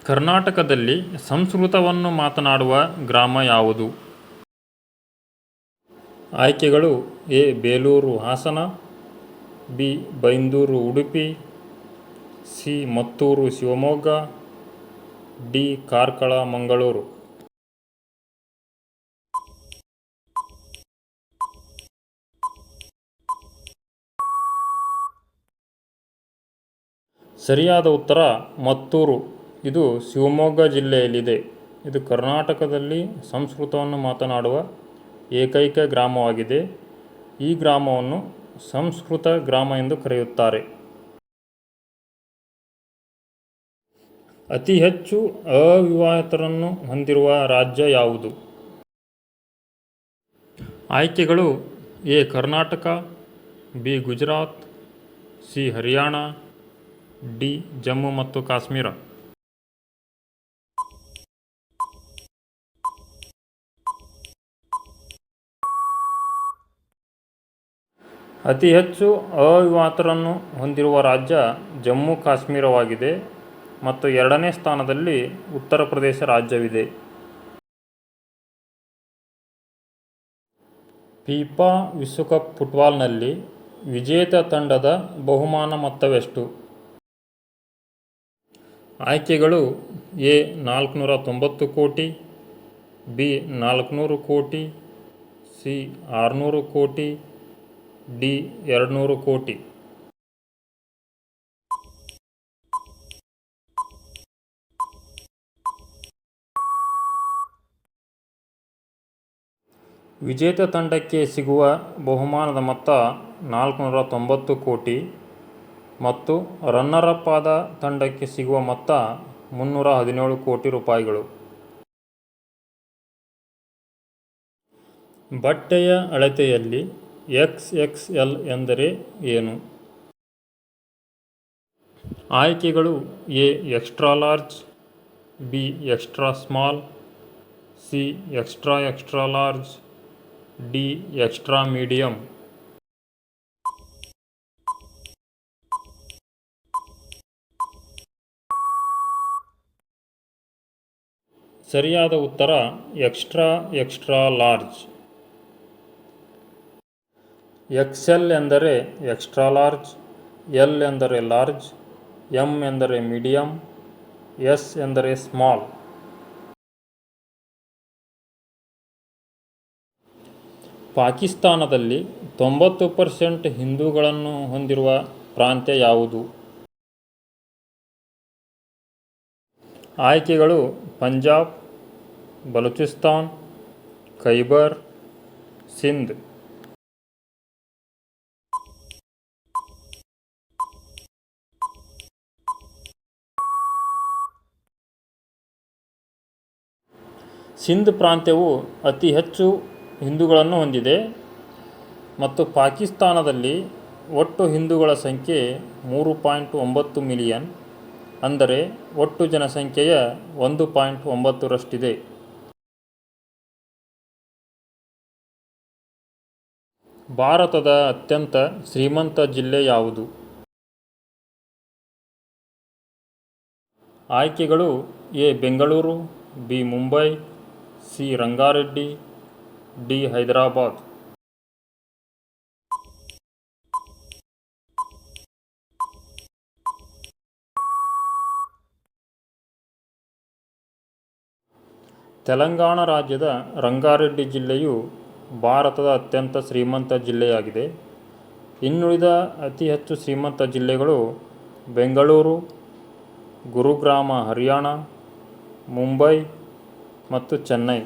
ಕರ್ನಾಟಕದಲ್ಲಿ ಸಂಸ್ಕೃತವನ್ನು ಮಾತನಾಡುವ ಗ್ರಾಮ ಯಾವುದು? ಆಯ್ಕೆಗಳು: A. Belur Hassan, B. Byndoor Udupi, C. Mattur Shivamogga, D. Karkala Mangaluru. ಸರಿಯಾದ ಉತ್ತರ ಮತ್ತೂರು. ಇದು ಶಿವಮೊಗ್ಗ ಜಿಲ್ಲೆಯಲ್ಲಿದೆ. ಇದು ಕರ್ನಾಟಕದಲ್ಲಿ ಸಂಸ್ಕೃತವನ್ನು ಮಾತನಾಡುವ ಏಕೈಕ ಗ್ರಾಮವಾಗಿದೆ. ಈ ಗ್ರಾಮವನ್ನು ಸಂಸ್ಕೃತ ಗ್ರಾಮ ಎಂದು ಕರೆಯುತ್ತಾರೆ. ಅತಿ ಹೆಚ್ಚು ಅವಿವಾಹಿತರನ್ನು ಹೊಂದಿರುವ ರಾಜ್ಯ ಯಾವುದು? ಆಯ್ಕೆಗಳು: A. Karnataka, B. Gujarat, C. Haryana, D. Jammu ಮತ್ತು ಕಾಶ್ಮೀರ. ಅತಿ ಹೆಚ್ಚು ಅವಿವಾಹಿತರನ್ನು ಹೊಂದಿರುವ ರಾಜ್ಯ ಜಮ್ಮು ಕಾಶ್ಮೀರವಾಗಿದೆ ಮತ್ತು ಎರಡನೇ ಸ್ಥಾನದಲ್ಲಿ ಉತ್ತರ ಪ್ರದೇಶ ರಾಜ್ಯವಿದೆ. ಫಿಫಾ ವಿಶ್ವಕಪ್ ಫುಟ್ಬಾಲ್ನಲ್ಲಿ ವಿಜೇತ ತಂಡದ ಬಹುಮಾನ ಮೊತ್ತವೆಷ್ಟು? ಆಯ್ಕೆಗಳು: ಎ. 490 ಕೋಟಿ, ಬಿ. 400 ಕೋಟಿ, ಸಿ. 600 ಕೋಟಿ, ಡಿ. 200 ಕೋಟಿ. ವಿಜೇತ ತಂಡಕ್ಕೆ ಸಿಗುವ ಬಹುಮಾನದ ಮೊತ್ತ 490 ಕೋಟಿ ಮತ್ತು ರನ್ನರ್ ಅಪ್ ಆದ ತಂಡಕ್ಕೆ ಸಿಗುವ ಮೊತ್ತ 317 ಕೋಟಿ ರೂಪಾಯಿಗಳು. ಬಟ್ಟೆಯ ಅಳತೆಯಲ್ಲಿ XXL ಎಂದರೆ ಏನು? ಆಯ್ಕೆಗಳು: A. Extra large, B. Extra small, C. Extra extra large, D. Extra medium. ಸರಿಯಾದ ಉತ್ತರ ಎಕ್ಸ್ಟ್ರಾ ಎಕ್ಸ್ಟ್ರಾ ಲಾರ್ಜ್. XL ಎಂದರೆ ಎಕ್ಸ್ಟ್ರಾ ಲಾರ್ಜ್, L ಎಂದರೆ ಲಾರ್ಜ್, M ಎಂದರೆ ಮೀಡಿಯಂ, S ಎಂದರೆ ಸ್ಮಾಲ್. ಪಾಕಿಸ್ತಾನದಲ್ಲಿ 90% ಹಿಂದೂಗಳನ್ನು ಹೊಂದಿರುವ ಪ್ರಾಂತ್ಯ ಯಾವುದು? ಆಯ್ಕೆಗಳು: ಪಂಜಾಬ್, ಬಲೂಚಿಸ್ತಾನ್, ಖೈಬರ್, ಸಿಂಧ್. ಸಿಂಧ್ ಪ್ರಾಂತ್ಯವು ಅತಿ ಹೆಚ್ಚು ಹಿಂದೂಗಳನ್ನು ಹೊಂದಿದೆ ಮತ್ತು ಪಾಕಿಸ್ತಾನದಲ್ಲಿ ಒಟ್ಟು ಹಿಂದೂಗಳ ಸಂಖ್ಯೆ 3.9 ಮಿಲಿಯನ್, ಅಂದರೆ ಒಟ್ಟು ಜನಸಂಖ್ಯೆಯ 1.9 ರಷ್ಟಿದೆ. ಭಾರತದ ಅತ್ಯಂತ ಶ್ರೀಮಂತ ಜಿಲ್ಲೆ ಯಾವುದು? ಆಯ್ಕೆಗಳು: A. Bengaluru, B. Mumbai, C. Rangareddy, D. Hyderabad. Telangana ರಾಜ್ಯದ ರಂಗಾರೆಡ್ಡಿ ಜಿಲ್ಲೆಯು ಭಾರತದ ಅತ್ಯಂತ ಶ್ರೀಮಂತ ಜಿಲ್ಲೆಯಾಗಿದೆ. ಇನ್ನುಳಿದ ಅತಿ ಹೆಚ್ಚು ಶ್ರೀಮಂತ ಜಿಲ್ಲೆಗಳು ಬೆಂಗಳೂರು, ಗುರುಗ್ರಾಮ ಹರಿಯಾಣ, ಮುಂಬೈ ಮತ್ತು ಚೆನ್ನೈ.